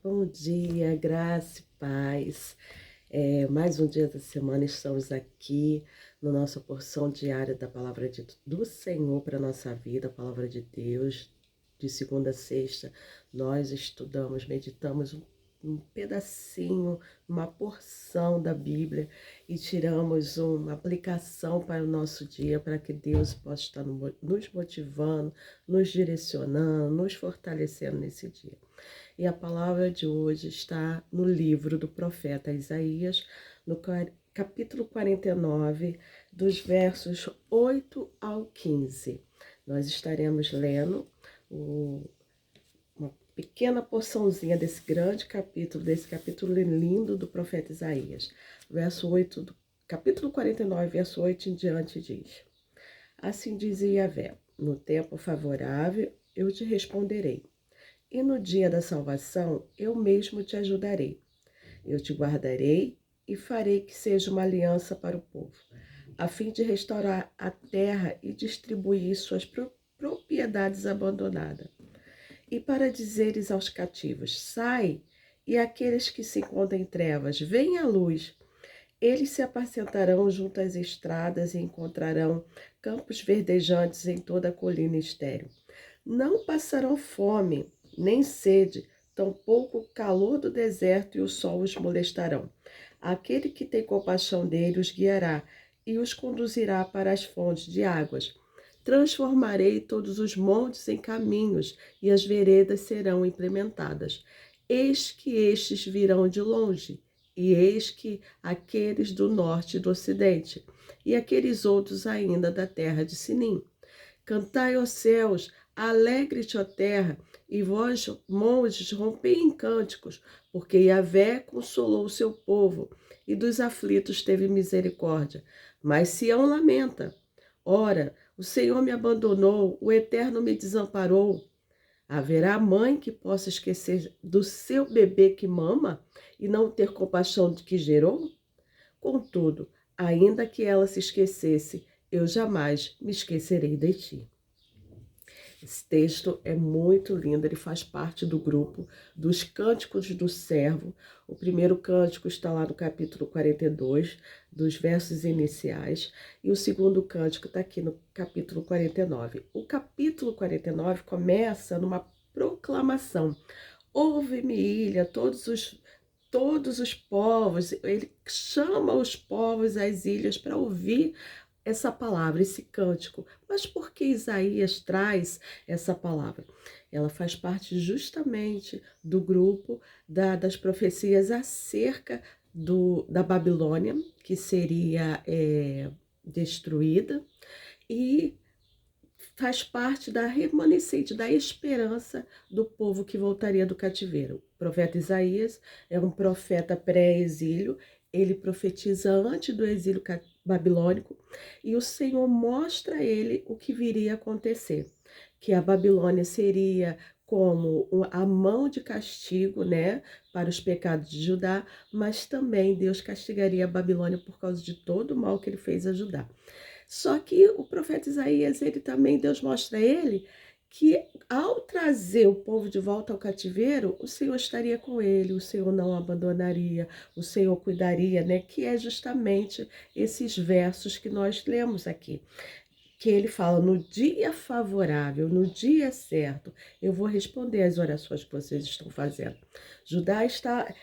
bom dia, graça e paz. Mais um dia da semana estamos aqui na nossa porção diária da palavra do Senhor para a nossa vida, a palavra de Deus. De segunda a sexta, nós estudamos, meditamos um pedacinho, uma porção da Bíblia e tiramos uma aplicação para o nosso dia, para que Deus possa estar nos motivando, nos direcionando, nos fortalecendo nesse dia. E a palavra de hoje está no livro do profeta Isaías, no capítulo 49, dos versos 8 ao 15. Nós estaremos lendo uma pequena porçãozinha desse grande capítulo, desse capítulo lindo do profeta Isaías. Verso 8, capítulo 49, verso 8 em diante diz: Assim dizia Yahvé, no tempo favorável eu te responderei, e no dia da salvação eu mesmo te ajudarei. Eu te guardarei e farei que seja uma aliança para o povo, a fim de restaurar a terra e distribuir suas propriedades abandonadas. E para dizeres aos cativos, sai, e àqueles que se encontram em trevas, venha à luz. Eles se apacentarão junto às estradas e encontrarão campos verdejantes em toda a colina estéril. Não passarão fome, nem sede, tampouco o calor do deserto e o sol os molestarão. Aquele que tem compaixão dele os guiará e os conduzirá para as fontes de águas. Transformarei todos os montes em caminhos e as veredas serão implementadas. Eis que estes virão de longe, e eis que aqueles do norte e do ocidente, e aqueles outros ainda da terra de Sinim. Cantai, ó céus, alegre-te, ó terra, e vós, montes, rompei em cânticos, porque Yahvé consolou o seu povo, e dos aflitos teve misericórdia. Mas Sião lamenta. Ora, o Senhor me abandonou, o Eterno me desamparou. Haverá mãe que possa esquecer do seu bebê que mama e não ter compaixão de que gerou? Contudo, ainda que ela se esquecesse, eu jamais me esquecerei de ti. Esse texto é muito lindo, ele faz parte do grupo dos Cânticos do Servo. O primeiro cântico está lá no capítulo 42, dos versos iniciais, e o segundo cântico está aqui no capítulo 49. O capítulo 49 começa numa proclamação. Ouve-me, ilha, todos os povos. Ele chama os povos, as ilhas, para ouvir essa palavra, esse cântico. Mas por que Isaías traz essa palavra? Ela faz parte justamente do grupo das profecias acerca da Babilônia, que seria destruída, e faz parte da remanescente, da esperança do povo que voltaria do cativeiro. O profeta Isaías é um profeta pré-exílio, ele profetiza antes do exílio babilônico, e o Senhor mostra a ele o que viria a acontecer, que a Babilônia seria como a mão de castigo, né, para os pecados de Judá, mas também Deus castigaria a Babilônia por causa de todo o mal que ele fez a Judá. Só que o profeta Isaías, ele também, Deus mostra a ele que ao trazer o povo de volta ao cativeiro, o Senhor estaria com ele, o Senhor não o abandonaria, o Senhor cuidaria, né? Que é justamente esses versos que nós lemos aqui. Que ele fala, no dia favorável, no dia certo, eu vou responder às orações que vocês estão fazendo. Judá está...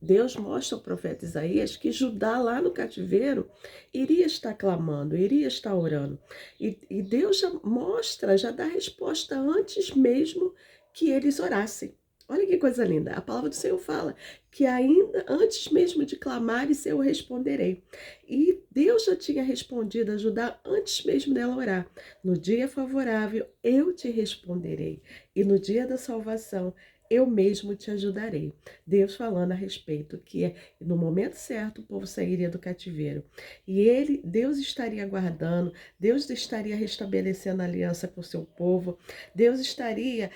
Deus mostra ao profeta Isaías que Judá lá no cativeiro iria estar clamando, iria estar orando. E Deus já mostra, já dá resposta antes mesmo que eles orassem. Olha que coisa linda. A palavra do Senhor fala que ainda antes mesmo de clamares eu responderei. E Deus já tinha respondido a Judá antes mesmo dela orar. No dia favorável eu te responderei. E no dia da salvação eu mesmo te ajudarei. Deus falando a respeito que no momento certo o povo sairia do cativeiro. E Deus estaria aguardando, Deus estaria restabelecendo a aliança com o seu povo, Deus estaria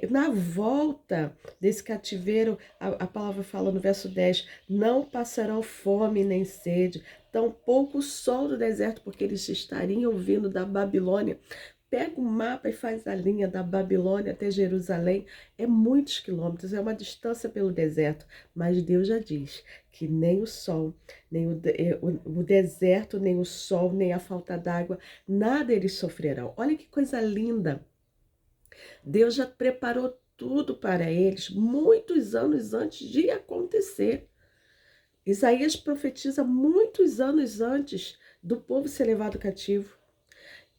na volta desse cativeiro. A palavra fala no verso 10, não passarão fome nem sede, tampouco o sol do deserto, porque eles estariam vindo da Babilônia pega o mapa e faz a linha da Babilônia até Jerusalém, é muitos quilômetros, é uma distância pelo deserto, mas Deus já diz que nem o sol, nem o deserto, nem o sol, nem a falta d'água, nada eles sofrerão. Olha que coisa linda! Deus já preparou tudo para eles muitos anos antes de acontecer. Isaías profetiza muitos anos antes do povo ser levado cativo.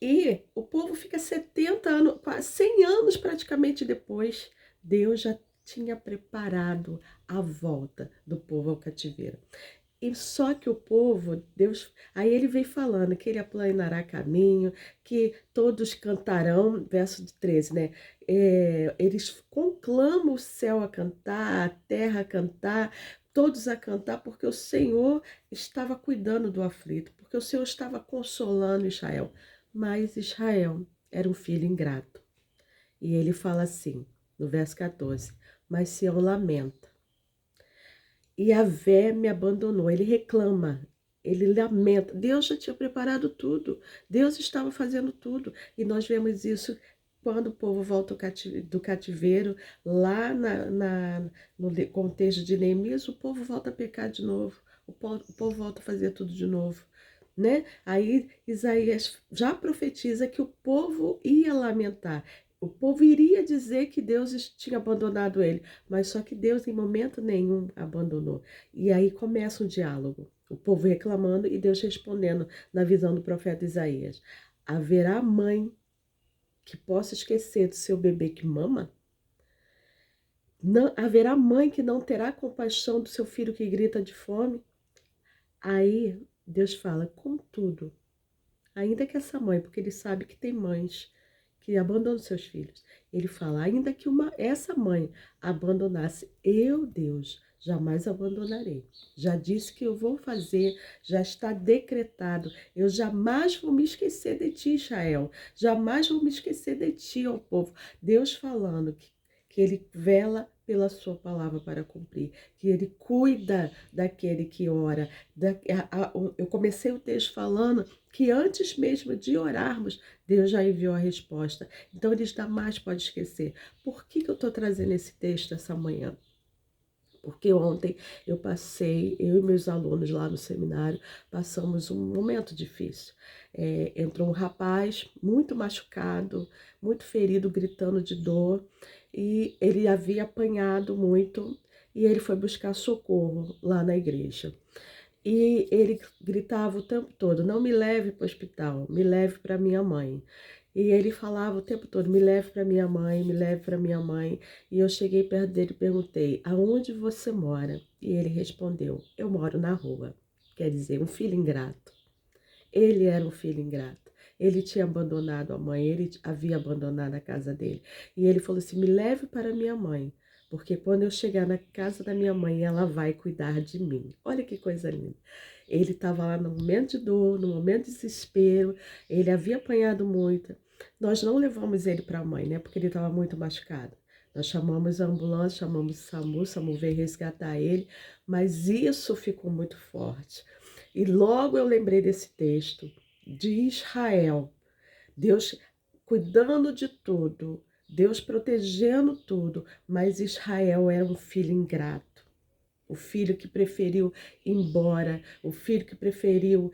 E o povo fica 70 anos, 100 anos praticamente depois. Deus já tinha preparado a volta do povo ao cativeiro. E só que o povo, Deus, aí ele vem falando que ele aplanará caminho, que todos cantarão, verso 13, né? Eles conclamam o céu a cantar, a terra a cantar, todos a cantar, porque o Senhor estava cuidando do aflito, porque o Senhor estava consolando Israel. Mas Israel era um filho ingrato. E ele fala assim, no verso 14, mas Sião lamenta. E Yahvé me abandonou. Ele reclama, ele lamenta. Deus já tinha preparado tudo. Deus estava fazendo tudo. E nós vemos isso quando o povo volta do cativeiro, lá no contexto de Neemias, o povo volta a pecar de novo. O povo volta a fazer tudo de novo. Né? Aí Isaías já profetiza que o povo ia lamentar. O povo iria dizer que Deus tinha abandonado ele, mas só que Deus em momento nenhum abandonou. E aí começa um diálogo, o povo reclamando e Deus respondendo na visão do profeta Isaías. Haverá mãe que possa esquecer do seu bebê que mama? Não, haverá mãe que não terá compaixão do seu filho que grita de fome? Aí Deus fala, contudo, ainda que essa mãe, porque ele sabe que tem mães que abandonam seus filhos. Ele fala, ainda que essa mãe abandonasse, eu, Deus, jamais abandonarei. Já disse que eu vou fazer, já está decretado. Eu jamais vou me esquecer de ti, Israel. Jamais vou me esquecer de ti, ó povo. Deus falando que ele vela pela sua palavra para cumprir, que ele cuida daquele que ora. Eu comecei o texto falando que antes mesmo de orarmos, Deus já enviou a resposta. Então, ele jamais pode esquecer. Por que eu estou trazendo esse texto essa manhã? Porque ontem eu e meus alunos lá no seminário, passamos um momento difícil. Entrou um rapaz muito machucado, muito ferido, gritando de dor, e ele havia apanhado muito, e ele foi buscar socorro lá na igreja. E ele gritava o tempo todo, não me leve para o hospital, me leve para minha mãe. E ele falava o tempo todo, me leve para minha mãe, me leve para minha mãe. E eu cheguei perto dele e perguntei, aonde você mora? E ele respondeu, eu moro na rua. Quer dizer, um filho ingrato. Ele era um filho ingrato. Ele tinha abandonado a mãe, ele havia abandonado a casa dele. E ele falou assim, me leve para minha mãe, porque quando eu chegar na casa da minha mãe, ela vai cuidar de mim. Olha que coisa linda. Ele estava lá no momento de dor, no momento de desespero, ele havia apanhado muito. Nós não levamos ele para a mãe, né? Porque ele estava muito machucado. Nós chamamos a ambulância, chamamos o SAMU veio resgatar ele, mas isso ficou muito forte. E logo eu lembrei desse texto de Israel, Deus cuidando de tudo, Deus protegendo tudo, mas Israel era um filho ingrato. O filho que preferiu ir embora, o filho que preferiu,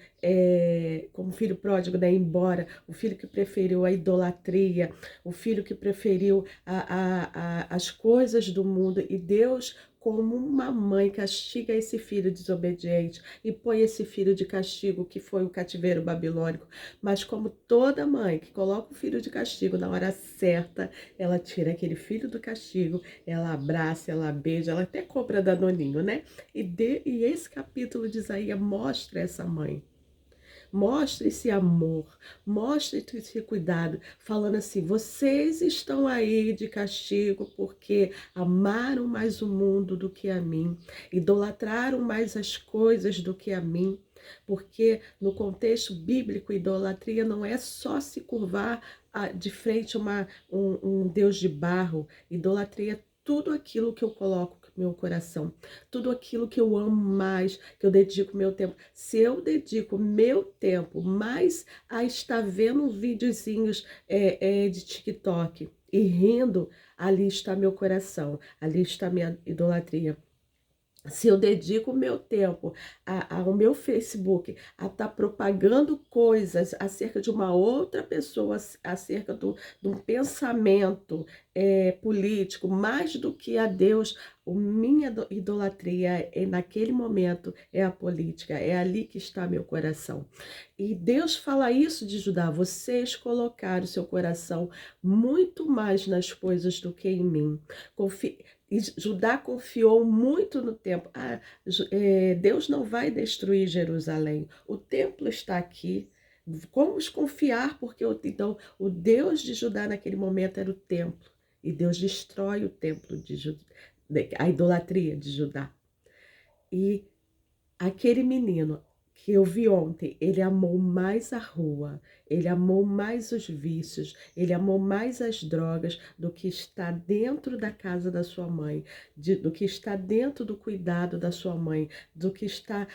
como filho pródigo, né, ir embora, o filho que preferiu a idolatria, o filho que preferiu as coisas do mundo. E Deus, como uma mãe, castiga esse filho desobediente e põe esse filho de castigo, que foi o cativeiro babilônico. Mas como toda mãe que coloca o filho de castigo na hora certa, ela tira aquele filho do castigo, ela abraça, ela beija, ela até compra danoninho, né? E esse capítulo de Isaías mostra essa mãe. Mostra esse amor, mostra esse cuidado, falando assim, vocês estão aí de castigo porque amaram mais o mundo do que a mim, idolatraram mais as coisas do que a mim, porque no contexto bíblico, idolatria não é só se curvar de frente a um Deus de barro, idolatria é tudo aquilo que eu coloco meu coração, tudo aquilo que eu amo mais, que eu dedico meu tempo. Se eu dedico meu tempo mais a estar vendo videozinhos de TikTok e rindo, ali está meu coração, ali está minha idolatria. Se eu dedico o meu tempo ao meu Facebook a estar propagando coisas acerca de uma outra pessoa, acerca de um pensamento político, mais do que a Deus, minha idolatria naquele momento é a política, é ali que está meu coração. E Deus fala isso de Judá: vocês colocaram o seu coração muito mais nas coisas do que em mim. E Judá confiou muito no templo. Deus não vai destruir Jerusalém. O templo está aqui. Vamos confiar, porque então, o Deus de Judá naquele momento era o templo. E Deus destrói o templo de Judá, a idolatria de Judá. E aquele menino que eu vi ontem, ele amou mais a rua, ele amou mais os vícios, ele amou mais as drogas do que está dentro da casa da sua mãe, do que está dentro do cuidado da sua mãe, do que está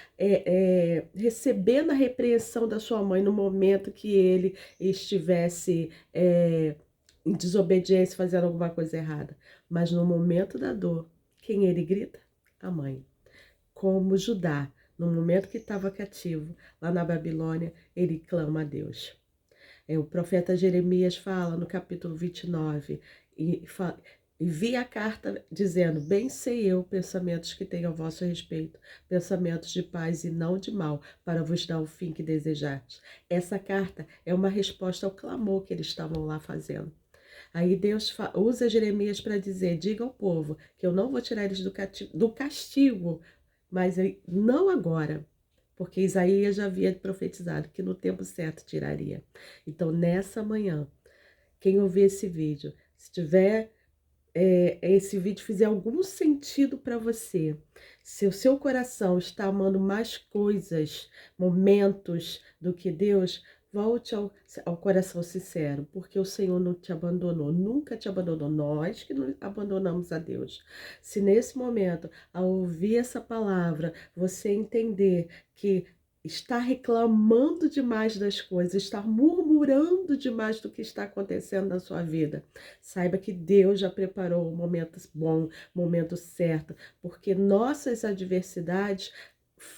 recebendo a repreensão da sua mãe no momento que ele estivesse em desobediência, fazendo alguma coisa errada. Mas no momento da dor, quem ele grita? A mãe. Como Judá, no momento que estava cativo, lá na Babilônia, ele clama a Deus. O profeta Jeremias fala no capítulo 29, e vi a carta dizendo: bem sei eu pensamentos que tenho a vosso respeito, pensamentos de paz e não de mal, para vos dar o fim que desejais. Essa carta é uma resposta ao clamor que eles estavam lá fazendo. Aí Deus usa Jeremias para dizer: diga ao povo que eu não vou tirar eles do castigo, mas não agora, porque Isaías já havia profetizado que no tempo certo tiraria. Então, nessa manhã, quem ouvir esse vídeo, se tiver esse vídeo fizer algum sentido para você, se o seu coração está amando mais coisas, momentos do que Deus, volte ao coração sincero, porque o Senhor não te abandonou, nunca te abandonou, nós que não abandonamos a Deus. Se nesse momento, ao ouvir essa palavra, você entender que está reclamando demais das coisas, está murmurando demais do que está acontecendo na sua vida, saiba que Deus já preparou o momento bom, o momento certo, porque nossas adversidades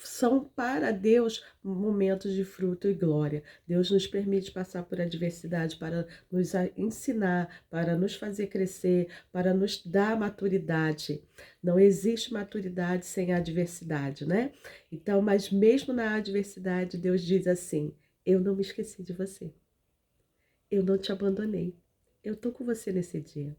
são para Deus momentos de fruto e glória. Deus nos permite passar por adversidade para nos ensinar, para nos fazer crescer, para nos dar maturidade. Não existe maturidade sem adversidade, né? Então, mas mesmo na adversidade, Deus diz assim: eu não me esqueci de você. Eu não te abandonei. Eu estou com você nesse dia.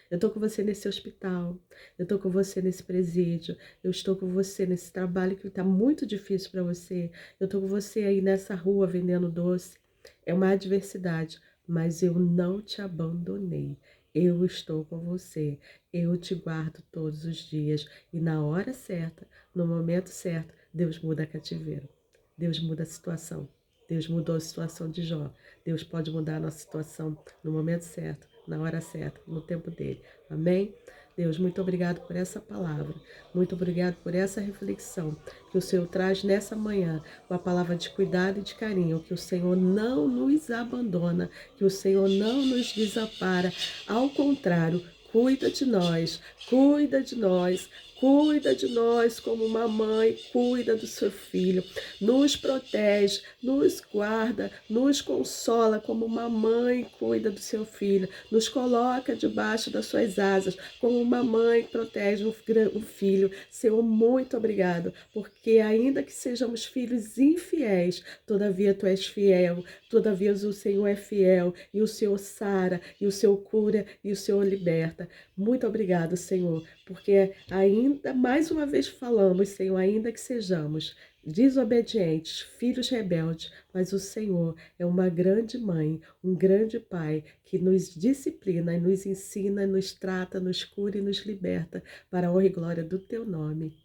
Eu estou com você nesse hospital, eu estou com você nesse presídio, eu estou com você nesse trabalho que está muito difícil para você, eu estou com você aí nessa rua vendendo doce. É uma adversidade, mas eu não te abandonei. Eu estou com você, eu te guardo todos os dias e na hora certa, no momento certo, Deus muda a cativeiro, Deus muda a situação. Deus mudou a situação de Jó. Deus pode mudar a nossa situação no momento certo, na hora certa, no tempo dele. Amém? Deus, muito obrigado por essa palavra. Muito obrigado por essa reflexão que o Senhor traz nessa manhã. Uma palavra de cuidado e de carinho. Que o Senhor não nos abandona. Que o Senhor não nos desampara. Ao contrário, cuida de nós. Cuida de nós. Cuida de nós como uma mãe cuida do seu filho, nos protege, nos guarda, nos consola como uma mãe cuida do seu filho, nos coloca debaixo das suas asas como uma mãe protege um filho. Senhor, muito obrigado, porque ainda que sejamos filhos infiéis, todavia Tu és fiel, todavia o Senhor é fiel, e o Senhor sara, e o Senhor cura, e o Senhor liberta. Muito obrigado, Senhor, porque ainda mais uma vez falamos, Senhor, ainda que sejamos desobedientes, filhos rebeldes, mas o Senhor é uma grande mãe, um grande pai que nos disciplina, nos ensina, nos trata, nos cura e nos liberta para a honra e glória do Teu nome.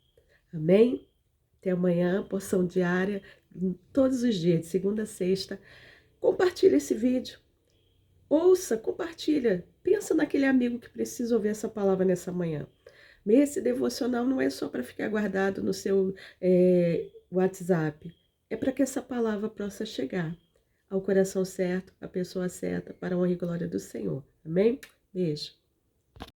Amém? Até amanhã, porção diária, todos os dias, de segunda a sexta. Compartilha esse vídeo. Ouça, compartilha. Pensa naquele amigo que precisa ouvir essa palavra nessa manhã. Esse devocional não é só para ficar guardado no seu WhatsApp. É para que essa palavra possa chegar ao coração certo, à pessoa certa, para a honra e glória do Senhor. Amém? Beijo.